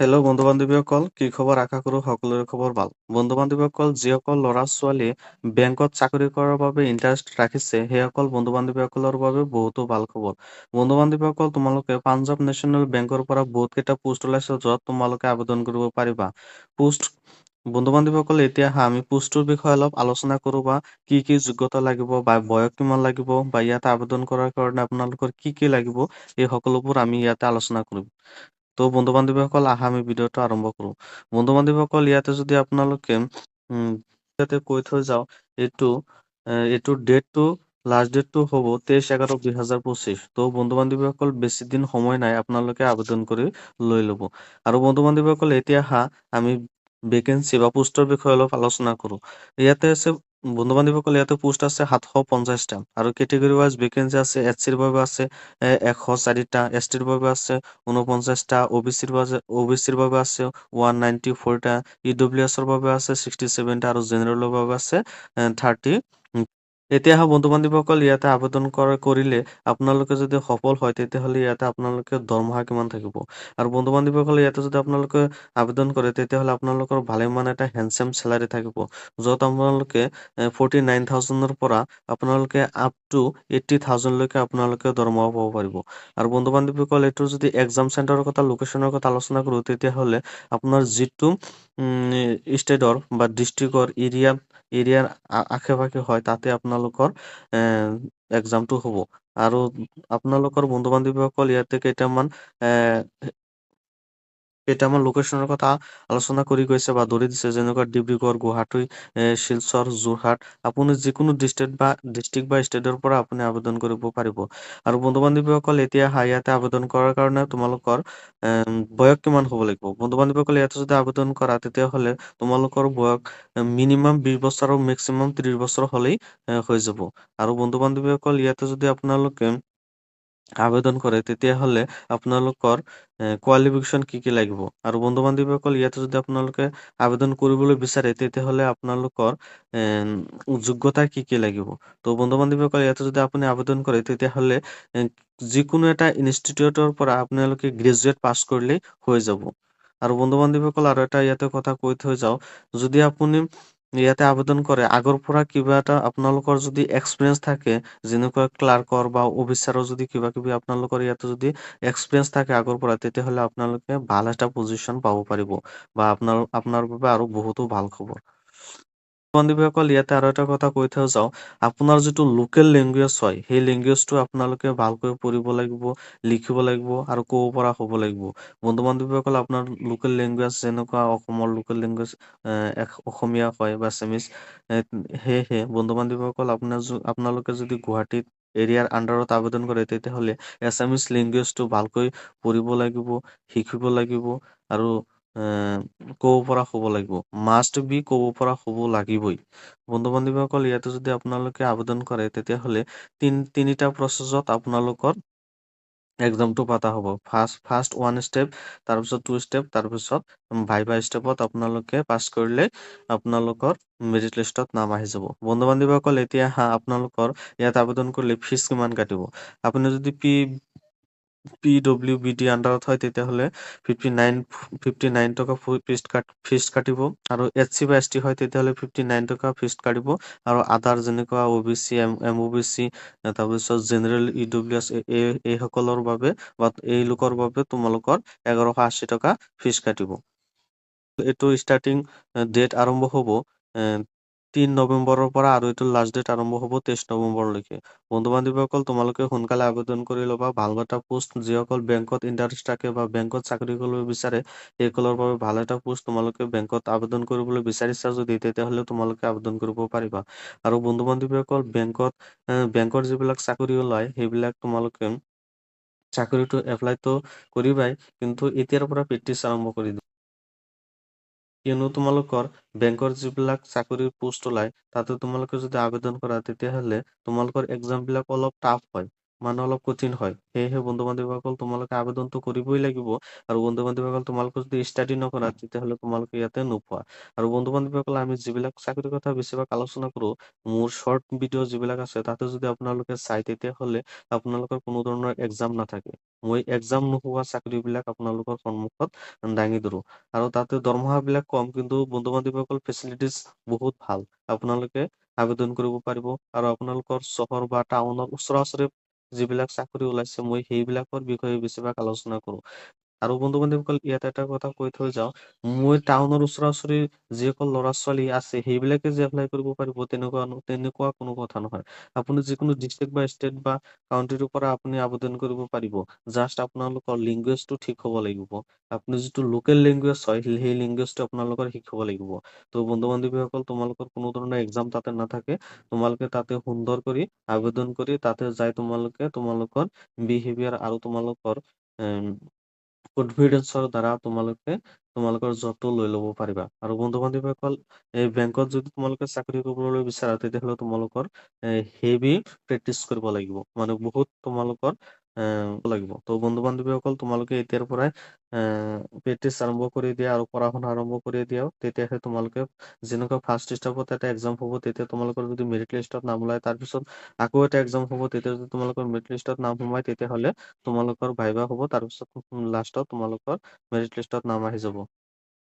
Hello' বন্ধু-বান্ধৱীসকল, কি খবৰ? আশা কৰোঁ সকলোৰে খবৰ ভাল। বন্ধু-বান্ধৱীসকল, যিসকল ল'ৰা-ছোৱালীয়ে বেংকত চাকৰি কৰাৰ বাবে ইণ্টাৰেষ্ট ৰাখিছে, সেইসকল বন্ধু-বান্ধৱীসকলৰ বাবে বহুতো ভাল খবৰ। বন্ধু-বান্ধৱীসকল, তোমালোকে পাঞ্জাৱ নেশ্যনেল বেংকৰ পৰা বহুতকেইটা পোষ্ট ওলাইছে, য'ত তোমালোকে আবেদন কৰিব পাৰিবা। বন্ধু-বান্ধৱীসকল, এতিয়া আমি পোষ্টটোৰ বিষয়ে অলপ আলোচনা কৰোঁ, বা কি কি যোগ্যতা লাগিব, বা বয়স কিমান লাগিব, বা ইয়াতে আবেদন কৰাৰ কাৰণে আপোনালোকৰ কি কি লাগিব, এই সকলোবোৰ আমি ইয়াতে আলোচনা কৰিম। তো বন্ধু-বান্ধৱীসকল, আহা আমি ভিডিঅ'টো আৰম্ভ কৰোঁ। বন্ধু-বান্ধৱীসকল, ইয়াতে যদি আপোনালোকে ইয়াতে কৈ থৈ যাওঁ, এইটো ডেটটো লাষ্ট ডেটটো হ'ব 23/11/2025। তো বন্ধু-বান্ধৱীসকল, বেছি দিন সময় নাই, আপোনালোকে আবেদন কৰি লৈ ল'ব। আৰু বন্ধু-বান্ধৱীসকল, এতিয়া আমি ভেকেঞ্চি বা পোষ্টৰ বিষয়ে অলপ আলোচনা কৰোঁ। ইয়াতে আছে বন্ধু-বান্ধৱীসকল, ইয়াতে পোষ্ট আছে 750টা, আৰু কেটেগৰী ৱাইজ ভেকেঞ্চি আছে। SCৰ বাবে আছে 104টা, STৰ বাবে আছে 49টা, OBCৰ বাবে আছে 194টা, EWSৰ বাবে আছে 67টা, আৰু জেনেৰেলৰ বাবে আছে 30। এতিয়া বন্ধু-বান্ধৱীসকল, ইয়াতে আবেদন কৰিলে আপোনালোকে যদি সফল হয়, তেতিয়াহ'লে ইয়াতে আপোনালোকে দৰমহা কিমান থাকিব। আৰু বন্ধু-বান্ধৱীসকল, ইয়াতে যদি আপোনালোকে আবেদন কৰে, তেতিয়াহ'লে আপোনালোকৰ ভালেমান এটা হেণ্ডচাম চেলাৰী থাকিব, য'ত আপোনালোকে 49,000ৰ পৰা আপোনালোকে আপ টু 80,000 লৈকে আপোনালোকে দৰমহা পাব পাৰিব। আৰু বন্ধু-বান্ধৱীসকল, এইটোৰ যদি এক্সাম চেণ্টাৰৰ কথা, লোকেশ্যনৰ কথা আলোচনা কৰোঁ, তেতিয়াহ'লে আপোনাৰ যিটো ষ্টেটৰ বা ডিষ্ট্ৰিক্টৰ এৰিয়াৰ আশে-পাশে হয়, তাতে আপোনালোকৰ এক্সামটো হ'ব। আৰু আপোনালোকৰ বন্ধু-বান্ধৱীসকল, ইয়াতে কেইটামান লোকেশ্যনৰ কথা আলোচনা কৰি গৈছে বা ধৰি দিছে, যেনেকুৱা ডিব্ৰুগড়, গুৱাহাটী, শিলচৰ, যোৰহাট। আপুনি যিকোনো ডিষ্ট্ৰিক্ট বা ষ্টেটৰ পৰা আপুনি আবেদন কৰিব পাৰিব। আৰু বন্ধু-বান্ধৱীসকল, এতিয়া ইয়াতে আবেদন কৰাৰ কাৰণে তোমালোকৰ বয়স কিমান হ'ব লাগিব। বন্ধু-বান্ধৱীসকল, ইয়াতে যদি আবেদন কৰা, তেতিয়াহ'লে তোমালোকৰ বয়স মিনিমাম 20 বছৰ আৰু মেক্সিমাম 30 বছৰ হ'লেই হৈ যাব। আৰু বন্ধু-বান্ধৱীসকল, ইয়াতে যদি আপোনালোকে আবেদন কৰে, তেতিয়াহ'লে আপোনালোকৰ কোৱালিফিকেশ্যন কি কি লাগিব। আৰু বন্ধু-বান্ধৱীসকল, ইয়াতে যদি আপোনালোকে আবেদন কৰিবলৈ বিচাৰে, তেতিয়াহ'লে আপোনালোকৰ যোগ্যতা কি কি লাগিব। তো বন্ধু-বান্ধৱীসকল, ইয়াতে যদি আপুনি আবেদন কৰে, তেতিয়াহ'লে যিকোনো এটা ইনষ্টিটিউটৰ পৰা আপোনালোকে গ্ৰেজুৱেট পাছ কৰিলেই হৈ যাব। আৰু বন্ধু-বান্ধৱীসকল, আৰু এটা ইয়াতে কথা কৈ থৈ যাওঁ, যদি আপুনি ইয়াতে আবেদন কৰে, আগৰ পৰা কিবা এটা আপোনালোকৰ যদি এক্সপিৰিয়েঞ্চ থাকে, যেনেকুৱা ক্লাৰ্কৰ বা অফিচাৰৰ যদি কিবা-কিবি আপোনালোকৰ ইয়াতে যদি এক্সপিৰিয়েঞ্চ থাকে আগৰ পৰা, তেতিয়াহ'লে আপোনালোকে ভাল এটা পজিশ্যন পাব পাৰিব, বা আপোনাৰ বাবে আৰু বহুতো ভাল খবৰ। বন্ধুসকল, ইয়াতে আৰু এটা কথা কৈ থৈ যাওঁ, আপোনাৰ যিটো লোকেল লেংগুৱেজ হয়, সেই লেংগুৱেজটো আপোনালোকে ভালকৈ পঢ়িব লাগিব, লিখিব লাগিব, আৰু ক'ব পৰা হ'ব লাগিব। বন্ধু-বান্ধৱীসকল, আপোনাৰ লোকেল লেংগুৱেজ যেনেকুৱা অসমৰ লোকেল লেংগুৱেজ অসমীয়া হয় বা আছামিজ, সেয়েহে বন্ধু-বান্ধৱীসকল, আপোনালোকে যদি গুৱাহাটীত এৰিয়াৰ আণ্ডাৰত আবেদন কৰে, তেতিয়াহ'লে এছামিজ লেংগুৱেজটো ভালকৈ পঢ়িব লাগিব, শিকিব লাগিব, আৰু ক'ব পৰা হ'ব লাগিব। মাষ্ট বি ক'ব পৰা হ'ব লাগিবই। বন্ধু-বান্ধৱীসকল, ইয়াতে যদি আপোনালোকে আবেদন কৰে, তেতিয়াহ'লে তিনিটা প্ৰচেছত আপোনালোকৰ এক্সামটো পতা হ'ব। ফাৰ্ষ্ট 1 ষ্টেপ, তাৰপিছত 2 ষ্টেপ, তাৰপিছত ভাইভা ষ্টেপত আপোনালোকে পাছ কৰিলে আপোনালোকৰ মেৰিট লিষ্টত নাম আহি যাব। বন্ধু-বান্ধৱীসকল, এতিয়া আপোনালোকৰ ইয়াত আবেদন কৰিলে ফিজ কিমান কাটিব। আপুনি যদি PWBD আণ্ডাৰত হয়, তেতিয়াহ'লে 59 টকা ফিজ কাটিব। আৰু SC বা ST হয়, তেতিয়াহ'লে 59 টকা ফিজ কাটিব। আৰু আদাৰ যেনেকুৱা OBC, MOBC, তাৰপিছত জেনেৰেল, EWS, এইসকলৰ বাবে বা এই লোকৰ বাবে তোমালোকৰ 1180 টকা ফিজ কাটিব। এইটো ষ্টাৰ্টিং ডেট আৰম্ভ হ'ব 3 নৱেম্বৰৰ পৰা, আৰু এইটো লাষ্ট ডেট আৰম্ভ হ'ব 23 নৱেম্বৰলৈকে। বন্ধু-বান্ধৱীসকল, তোমালোকে সোনকালে আবেদন কৰি ল'বা। ভাল এটা পোষ্ট, যিসকল বেংকত ইণ্টাৰেষ্ট থাকে বা বেংকত চাকৰি কৰিব বিচাৰে, সেইসকলৰ বাবে ভাল এটা পোষ্ট। তোমালোকে বেংকত আবেদন কৰিবলৈ বিচাৰিছা যদি, তেতিয়াহ'লে তোমালোকে আবেদন কৰিব পাৰিবা। আৰু বন্ধু-বান্ধৱীসকল, বেংকৰ যিবিলাক চাকৰি ওলায়, সেইবিলাক তোমালোকে চাকৰিটো এপ্লাইটো কৰিবাই, কিন্তু এতিয়াৰ পৰা প্ৰেক্টিচ আৰম্ভ কৰি দিবা। কিয়নো তোমালোকৰ বেংকৰ যিবিলাক চাকৰিৰ পোষ্ট ওলায়, তাতে তোমালোকে যদি আবেদন কৰা, তেতিয়াহ'লে তোমালোকৰ এক্সামবিলাক অলপ টাফ হয়। মানে অলপ কঠিন হয়। সেয়েহে বন্ধু-বান্ধৱীসকল তোমালোকে আবেদনটো কৰিবই লাগিব। আৰু বন্ধু-বান্ধৱীসকল তোমালোকে যদি ষ্টাডি নকৰা তেতিয়াহ'লে তোমালোকে ইয়াতে নোপোৱা। আৰু বন্ধু-বান্ধৱীসকল আমি যিবিলাক চাকৰিৰ কথা বেছিভাগ আলোচনা কৰো, মোৰ শৰ্ট ভিডিঅ' যিবিলাক আছে তাতে যদি আপোনালোকে চাই তেতিয়াহ'লে আপোনালোকৰ কোনো ধৰণৰ এক্সাম নাথাকে। মই এক্সাম নোহোৱা চাকৰিবিলাক আপোনালোকৰ সন্মুখত দাঙি ধৰো। আৰু তাতে দৰমহাবিলাক কম কিন্তু বন্ধু-বান্ধৱীসকল ফেচিলিটিজ বহুত ভাল। আপোনালোকে আবেদন কৰিব পাৰিব আৰু আপোনালোকৰ চহৰ বা টাউনৰ ওচৰা-ওচৰি যিবিলাক চাকৰি ওলাইছে মই সেইবিলাকৰ বিষয়ে বেছিভাগ আলোচনা কৰো। আৰু বন্ধু-বান্ধৱীসকল ইয়াত এটা কথা কৈ থৈ যাওঁ, মই টাউনৰ ওচৰা-ওচৰি যিসকল ল'ৰা-ছোৱালী আছে সেইবিলাকে যে এপ্লাই কৰিব পাৰিব তেনেকুৱা কোনো কথা নহয়। আপুনি যিকোনো ডিষ্ট্ৰিক্ট বা ষ্টেট বা কাউন্ট্ৰীৰ পৰা আপুনি আবেদন কৰিব পাৰিব। জাষ্ট আপোনালোকৰ লেংগুৱেজটো ঠিক হ'ব লাগিব। আপুনি যিটো লোকেল লেংগুৱেজ হয় সেই লেংগুৱেজটো আপোনালোকৰ শিকিব লাগিব। ত' বন্ধু-বান্ধৱীসকল তোমালোকৰ কোনো ধৰণৰ এক্সাম তাতে নাথাকে। তোমালোকে তাতে সুন্দৰ কৰি আবেদন কৰি তাতে যাই তোমালোকে তোমালোকৰ বিহেভিয়াৰ আৰু তোমালোকৰ কনফিডেন্সৰ দ্বাৰা তোমালোকে তোমালোকৰ জবটো লৈ ল'ব পাৰিবা। আৰু বন্ধু-বান্ধৱীসকল এই বেংকত যদি তোমালোকে চাকৰি কৰিবলৈ বিচাৰা তেতিয়াহ'লে তোমালোকৰ হেভি প্ৰেক্টিচ কৰিব লাগিব। মানে বহুত তোমালোকৰ লাগিব। ত' বন্ধু-বান্ধৱীসকল তোমালোকে এতিয়াৰ পৰাই প্ৰেক্টিচ আৰম্ভ কৰি দিয়া আৰু পঢ়া-শুনা আৰম্ভ কৰি দিয়া। তেতিয়াহে তোমালোকে যেনেকুৱা ফাৰ্ষ্ট ষ্টেপত এটা এক্সাম হ'ব তেতিয়া তোমালোকৰ যদি মেৰিট লিষ্টত নাম ওলাই তাৰপিছত আকৌ এটা এক্সাম হ'ব তেতিয়া যদি তোমালোকৰ মেৰিট লিষ্টত নাম সোমাই তেতিয়াহ'লে তোমালোকৰ ভাইভা হ'ব তাৰপিছত লাষ্টত তোমালোকৰ মেৰিট লিষ্টত নাম আহি যাব।